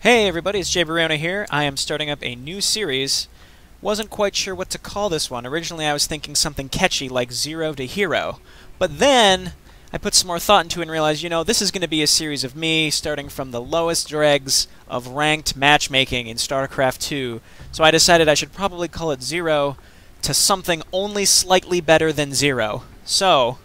Hey everybody, it's JayborinoPlays here. I am starting up a new series. Wasn't quite sure what to call this one. Originally I was thinking something catchy like Zero to Hero. But then I put some more thought into it and realized, this is going to be a series of me starting from the lowest dregs of ranked matchmaking in Starcraft 2. So I decided I should probably call it Zero to something only slightly better than Zero. So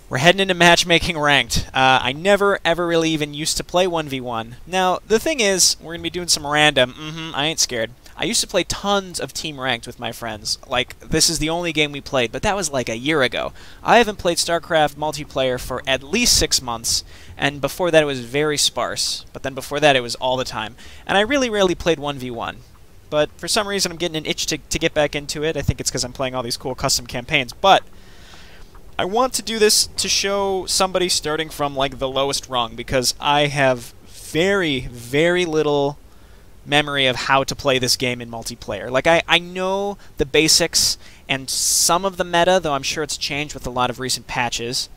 we're heading into matchmaking ranked. I never, ever really even used to play 1v1. Now, the thing is, we're going to be doing some random. I ain't scared. I used to play tons of team ranked with my friends. Like, this is the only game we played, but that was like a year ago. I haven't played StarCraft multiplayer for at least 6 months, and before that it was very sparse. But then before that it was all the time. And I really rarely played 1v1. But for some reason I'm getting an itch to get back into it. I think it's because I'm playing all these cool custom campaigns. But I want to do this to show somebody starting from, like, the lowest rung, because I have very, very little memory of how to play this game in multiplayer. Like, I know the basics and some of the meta, though I'm sure it's changed with a lot of recent patches,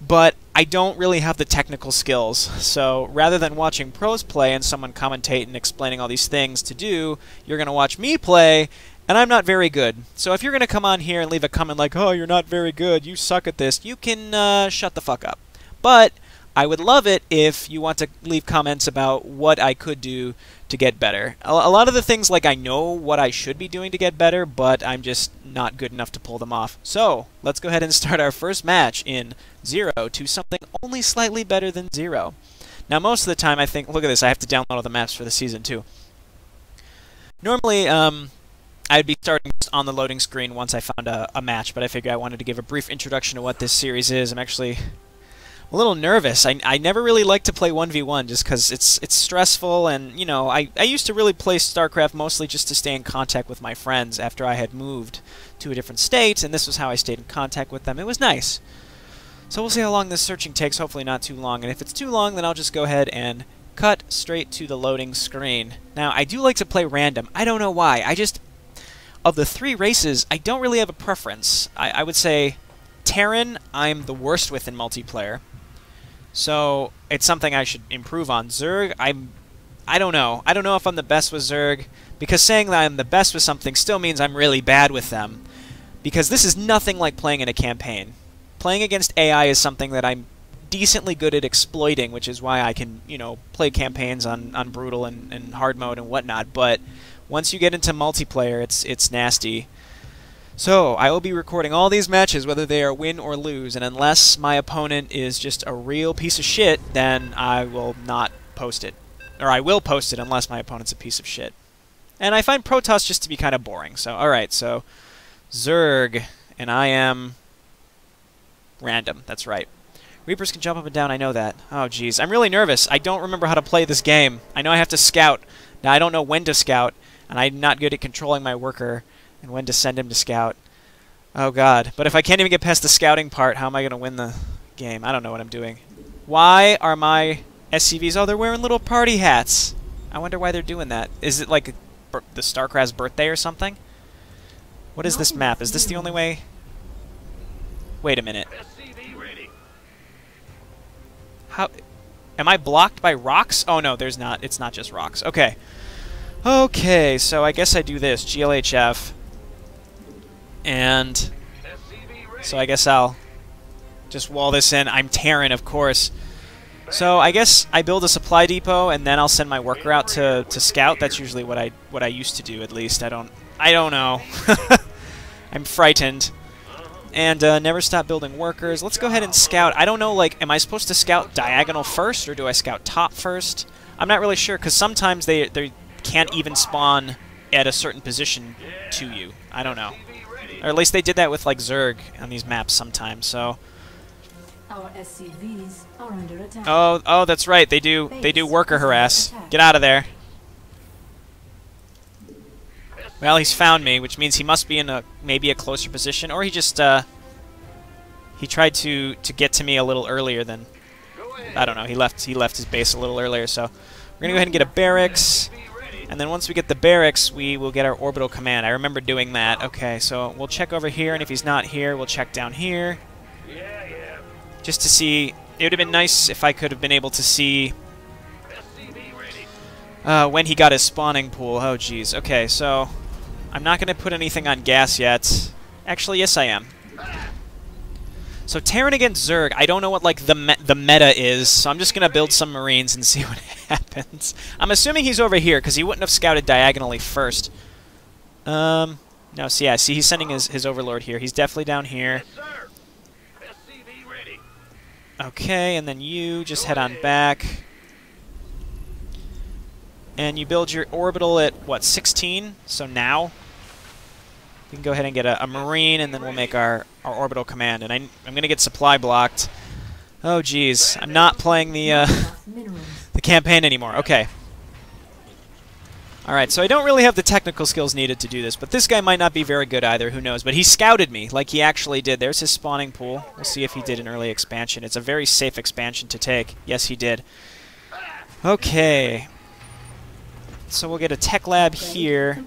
but I don't really have the technical skills. So rather than watching pros play and someone commentate and explaining all these things to do, you're going to watch me play, and I'm not very good. So if you're going to come on here and leave a comment like, oh, you're not very good, you suck at this, you can shut the fuck up. But I would love it if you want to leave comments about what I could do to get better. A lot of the things, like, I know what I should be doing to get better, but I'm just not good enough to pull them off. So let's go ahead and start our first match in Zero to something only slightly better than Zero. Now, most of the time I think, look at this, I have to download all the maps for the season too. Normally, I'd be starting on the loading screen once I found a match, but I figured I wanted to give a brief introduction to what this series is. I'm actually a little nervous. I never really liked to play 1v1 just because it's stressful, and, I used to really play StarCraft mostly just to stay in contact with my friends after I had moved to a different state, and this was how I stayed in contact with them. It was nice. So we'll see how long this searching takes, hopefully not too long, and if it's too long, then I'll just go ahead and cut straight to the loading screen. Now, I do like to play random. I don't know why. Of the 3 races, I don't really have a preference. I would say Terran, I'm the worst with in multiplayer. So it's something I should improve on. Zerg, I don't know. I don't know if I'm the best with Zerg, because saying that I'm the best with something still means I'm really bad with them. Because this is nothing like playing in a campaign. Playing against AI is something that I'm decently good at exploiting, which is why I can, play campaigns on brutal and hard mode and whatnot. But once you get into multiplayer, it's nasty. So, I will be recording all these matches, whether they are win or lose, and unless my opponent is just a real piece of shit, then I will not post it. Or I will post it unless my opponent's a piece of shit. And I find Protoss just to be kind of boring. So, alright, so Zerg, and I am random, that's right. Reapers can jump up and down, I know that. Oh, jeez. I'm really nervous. I don't remember how to play this game. I know I have to scout. Now, I don't know when to scout, and I'm not good at controlling my worker and when to send him to scout. Oh, God. But if I can't even get past the scouting part, how am I going to win the game? I don't know what I'm doing. Why are my SCVs... Oh, they're wearing little party hats. I wonder why they're doing that. Is it like the StarCraft's birthday or something? What is this map? Is this the only way? Wait a minute. How... Am I blocked by rocks? Oh, no, there's not. It's not just rocks. Okay. Okay, so I guess I do this. GLHF. And so I guess I'll just wall this in. I'm Terran, of course. So I guess I build a supply depot, and then I'll send my worker out to scout. That's usually what I used to do, at least. I don't know. I'm frightened. And never stop building workers. Let's go ahead and scout. I don't know, like, am I supposed to scout diagonal first, or do I scout top first? I'm not really sure, because sometimes they can't even spawn at a certain position to you. I don't know. Or at least they did that with, like, Zerg on these maps sometimes, so... Our SCVs are under attack. Oh, that's right. They do worker harass. Get out of there. Well, he's found me, which means he must be in maybe a closer position, or he just he tried to get to me a little earlier than, I don't know. He left his base a little earlier, so we're gonna go ahead and get a barracks, and then once we get the barracks, we will get our orbital command. I remember doing that. Okay, so we'll check over here, and if he's not here, we'll check down here, just to see. It would have been nice if I could have been able to see when he got his spawning pool. Oh, jeez. Okay, so I'm not going to put anything on gas yet. Actually, yes, I am. So Terran against Zerg, I don't know what like the meta is, so I'm just going to build some Marines and see what happens. I'm assuming he's over here, because he wouldn't have scouted diagonally first. No, so yeah, see, he's sending his Overlord here. He's definitely down here. Okay, and then you just head on back. And you build your orbital at, what, 16? So now we can go ahead and get a Marine, and then we'll make our orbital command. And I'm going to get supply blocked. Oh, geez. I'm not playing the campaign anymore. Okay. Alright, so I don't really have the technical skills needed to do this, but this guy might not be very good either, who knows. But he scouted me, like he actually did. There's his spawning pool. We'll see if he did an early expansion. It's a very safe expansion to take. Yes, he did. Okay. So we'll get a tech lab here.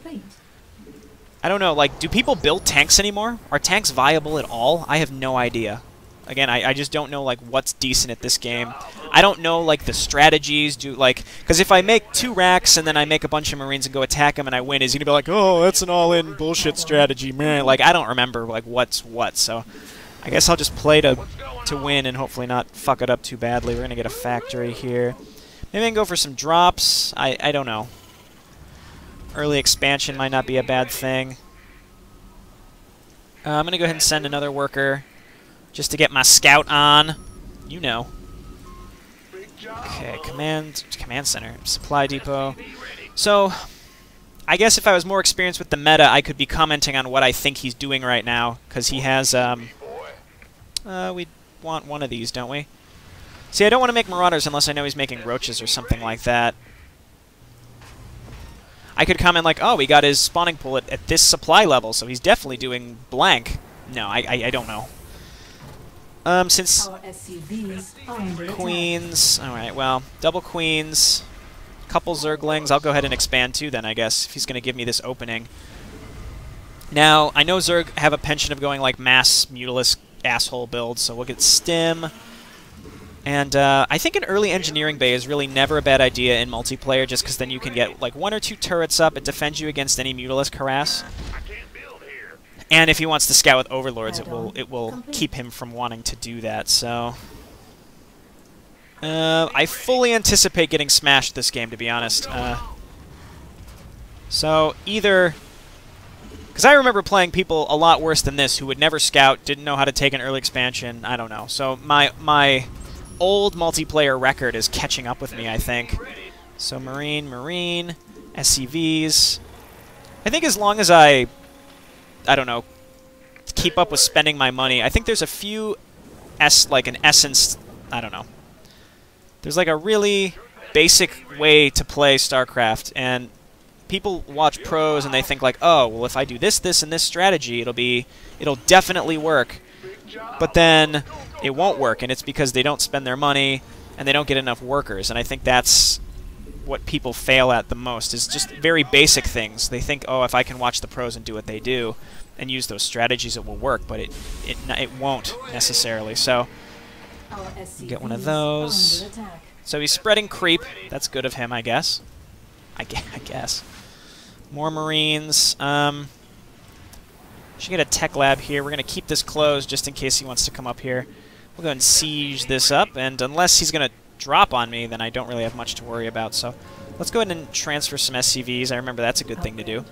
I don't know, like, do people build tanks anymore? Are tanks viable at all? I have no idea. Again, I just don't know, like, what's decent at this game. I don't know, like, the strategies. Because if I make 2 racks and then I make a bunch of Marines and go attack them and I win, is he going to be like, oh, that's an all-in bullshit strategy, man. Like, I don't remember, like, what's what. So I guess I'll just play to win and hopefully not fuck it up too badly. We're going to get a factory here. Maybe I can go for some drops. I don't know. Early expansion might not be a bad thing. I'm going to go ahead and send another worker just to get my scout on. You know. Okay, command center, supply depot. So, I guess if I was more experienced with the meta, I could be commenting on what I think he's doing right now, because he has, we want one of these, don't we? See, I don't want to make Marauders unless I know he's making roaches or something like that. I could comment like, oh, we got his spawning pool at this supply level, so he's definitely doing blank. No, I don't know. Since queens, alright, well, double queens, couple zerglings, I'll go ahead and expand too then, I guess, if he's going to give me this opening. Now, I know Zerg have a penchant of going like mass mutalisk asshole builds, so we'll get stim. And I think an early engineering bay is really never a bad idea in multiplayer, just because then you can get like 1 or 2 turrets up. It defends you against any mutalisk harass. And if he wants to scout with overlords, it will keep him from wanting to do that. So I fully anticipate getting smashed this game, to be honest. So either, because I remember playing people a lot worse than this who would never scout, didn't know how to take an early expansion. I don't know. So my old multiplayer record is catching up with me, I think. So Marine, SCVs. I think as long as I don't know, keep up with spending my money. I think there's a few like an essence, I don't know. There's like a really basic way to play StarCraft, and people watch pros and they think like, oh, well, if I do this, and this strategy, it'll definitely work. But then it won't work, and it's because they don't spend their money and they don't get enough workers. And I think that's what people fail at the most, is just very basic things. They think, oh, if I can watch the pros and do what they do and use those strategies, it will work, but it won't necessarily. So get one of those. So he's spreading creep. That's good of him, I guess. I guess. More Marines. Should get a tech lab here. We're going to keep this closed just in case he wants to come up here. We'll go ahead and siege this up, and unless he's going to drop on me, then I don't really have much to worry about. So let's go ahead and transfer some SCVs. I remember that's a good thing to do.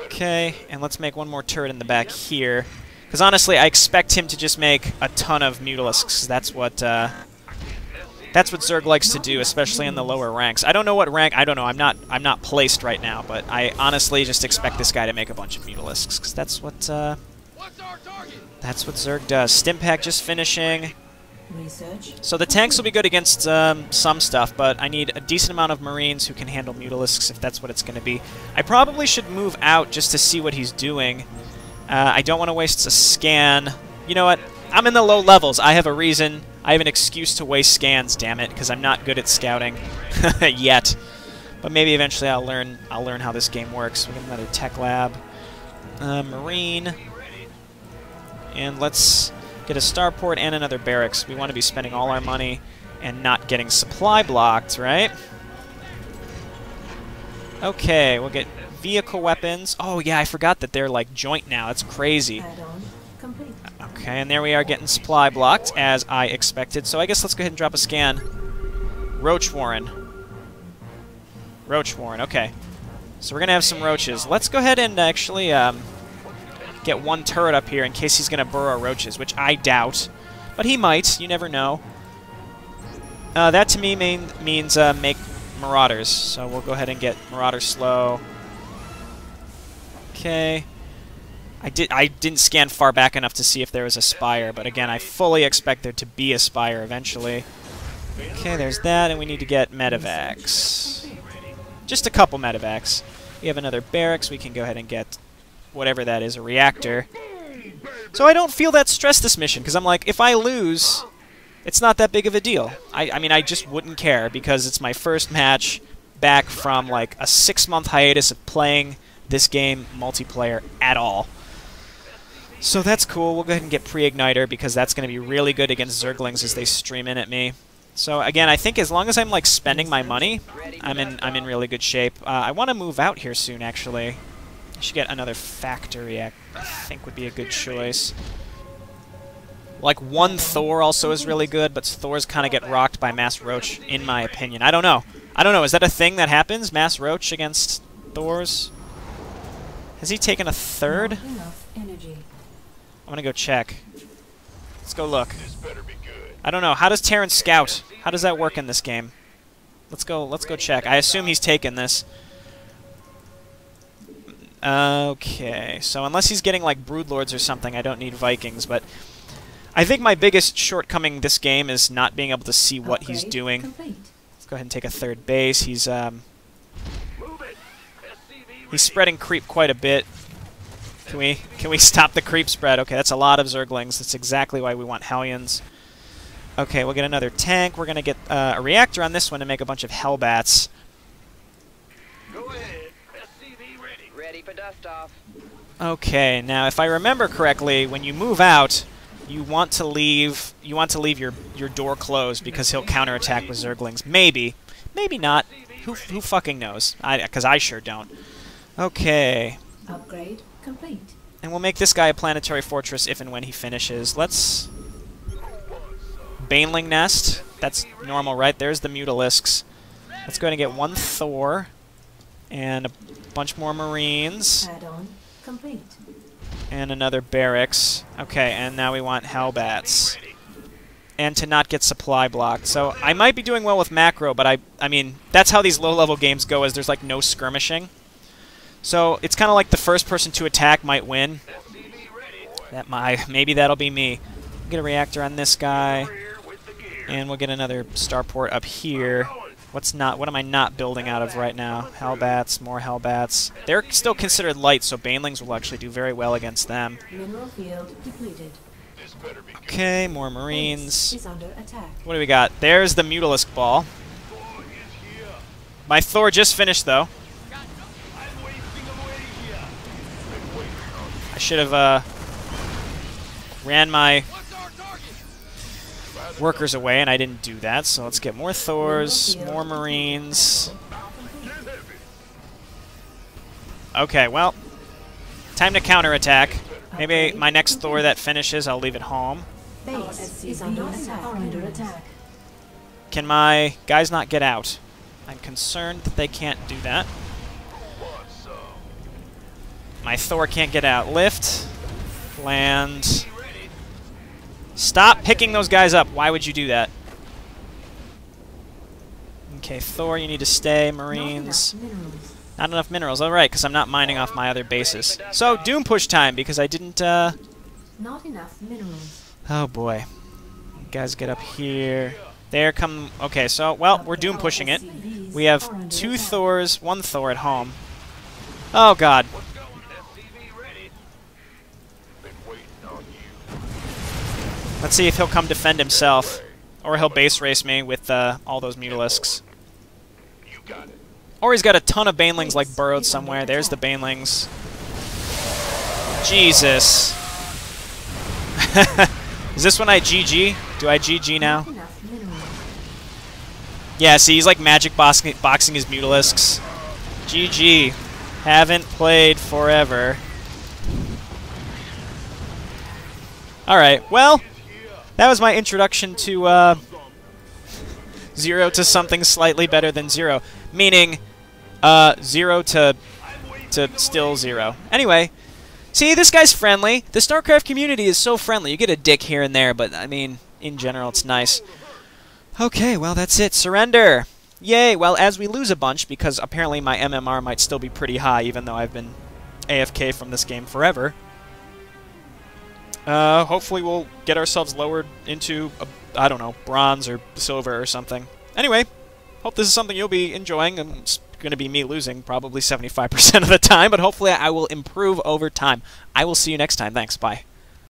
Okay, and let's make one more turret in the back here. Because honestly, I expect him to just make a ton of mutalisks. That's what Zerg likes to do, especially in the lower ranks. I don't know what rank. I don't know. I'm not placed right now, but I honestly just expect this guy to make a bunch of mutalisks, because that's what Zerg does. Stimpack just finishing. So the tanks will be good against some stuff, but I need a decent amount of Marines who can handle mutalisks if that's what it's going to be. I probably should move out just to see what he's doing. I don't want to waste a scan. You know what? I'm in the low levels. I have a reason. I have an excuse to waste scans, damn it, because I'm not good at scouting yet. But maybe eventually I'll learn how this game works. We got another tech lab. Marine. And let's get a starport and another barracks. We want to be spending all our money and not getting supply blocked, right? Okay, we'll get vehicle weapons. Oh yeah, I forgot that they're like joint now. That's crazy. Add-on complete. Okay, and there we are getting supply blocked, as I expected. So I guess let's go ahead and drop a scan. Roach Warren. Roach Warren, okay. So we're going to have some roaches. Let's go ahead and actually get one turret up here in case he's going to burrow roaches, which I doubt. But he might. You never know. That to me means make Marauders. So we'll go ahead and get Marauders slow. Okay. I didn't scan far back enough to see if there was a spire, but again, I fully expect there to be a spire eventually. Okay, there's that, and we need to get medevacs. Just a couple medevacs. We have another barracks. We can go ahead and get whatever that is, a reactor. So I don't feel that stressed this mission, because I'm like, if I lose, it's not that big of a deal. I mean, I just wouldn't care, because it's my first match back from like a 6-month hiatus of playing this game multiplayer at all. So that's cool. We'll go ahead and get pre-igniter because that's going to be really good against Zerglings as they stream in at me. So again, I think as long as I'm like spending my money, I'm in really good shape. I want to move out here soon, actually. I should get another factory. I think would be a good choice. Like one Thor also is really good, but Thors kind of get rocked by Mass Roach, in my opinion. I don't know. Is that a thing that happens? Mass Roach against Thors? Has he taken a third? Not enough energy. I'm gonna go check. Let's go look. I don't know. How does Terran scout? How does that work in this game? Let's go check. I assume he's taken this. Okay. So unless he's getting like Broodlords or something, I don't need Vikings, but I think my biggest shortcoming this game is not being able to see what he's doing. Complete. Let's go ahead and take a third base. He's spreading creep quite a bit. Can we stop the creep spread? Okay, that's a lot of Zerglings. That's exactly why we want Hellions. Okay, we'll get another tank. We're going to get a reactor on this one to make a bunch of Hellbats. Go ahead. SCV ready. Ready for dust off. Okay, now if I remember correctly, when you move out, you want to leave your door closed because he'll counterattack with Zerglings. Maybe. Maybe not. Who fucking knows? Because I sure don't. Okay. Upgrade complete. And we'll make this guy a planetary fortress if and when he finishes. Let's... Baneling Nest. That's normal, right? There's the Mutalisks. Let's go ahead and get one Thor. And a bunch more Marines. Add-on complete. And another Barracks. Okay, and now we want Hellbats. And to not get supply blocked. So I might be doing well with macro, but I mean, that's how these low-level games go, is there's like no skirmishing. So it's kind of like the first person to attack might win. Maybe that'll be me. Get a reactor on this guy, and we'll get another starport up here. What am I not building out of right now? Hellbats, more Hellbats. They're still considered light, so Banelings will actually do very well against them. Mineral field depleted. Okay, more Marines. Is under attack. What do we got? There's the Mutalisk ball. My Thor just finished, though. I should have ran my workers away, and I didn't do that. So let's get more Thors, more Marines. Okay, well, time to counterattack. Maybe my next Thor that finishes, I'll leave it home. Base is under attack. Can my guys not get out? I'm concerned that they can't do that. My Thor can't get out. Lift. Land. Stop picking those guys up. Why would you do that? Okay, Thor, you need to stay. Marines. Not enough minerals. All right, because I'm not mining off my other bases. So, Doom push time, because I didn't... Not enough minerals. Oh, boy. You guys get up here. There come... Okay, so, well, we're Doom pushing it. We have 2 Thors, 1 Thor at home. Oh, God. Let's see if he'll come defend himself. Or he'll base race me with all those Mutalisks. Or he's got a ton of Banelings like burrowed somewhere. There's the Banelings. Jesus. Is this when I GG? Do I GG now? Yeah, see, he's like magic boxing his Mutalisks. GG. Haven't played forever. Alright, well, that was my introduction to 0 to something slightly better than 0. Meaning, 0 to still 0. Anyway, see, this guy's friendly. The Starcraft community is so friendly. You get a dick here and there, but, I mean, in general, it's nice. Okay, well, that's it. Surrender! Yay! Well, as we lose a bunch, because apparently my MMR might still be pretty high, even though I've been AFK from this game forever. Hopefully we'll get ourselves lowered into, I don't know, bronze or silver or something. Anyway, hope this is something you'll be enjoying. It's going to be me losing probably 75% of the time, but hopefully I will improve over time. I will see you next time. Thanks. Bye.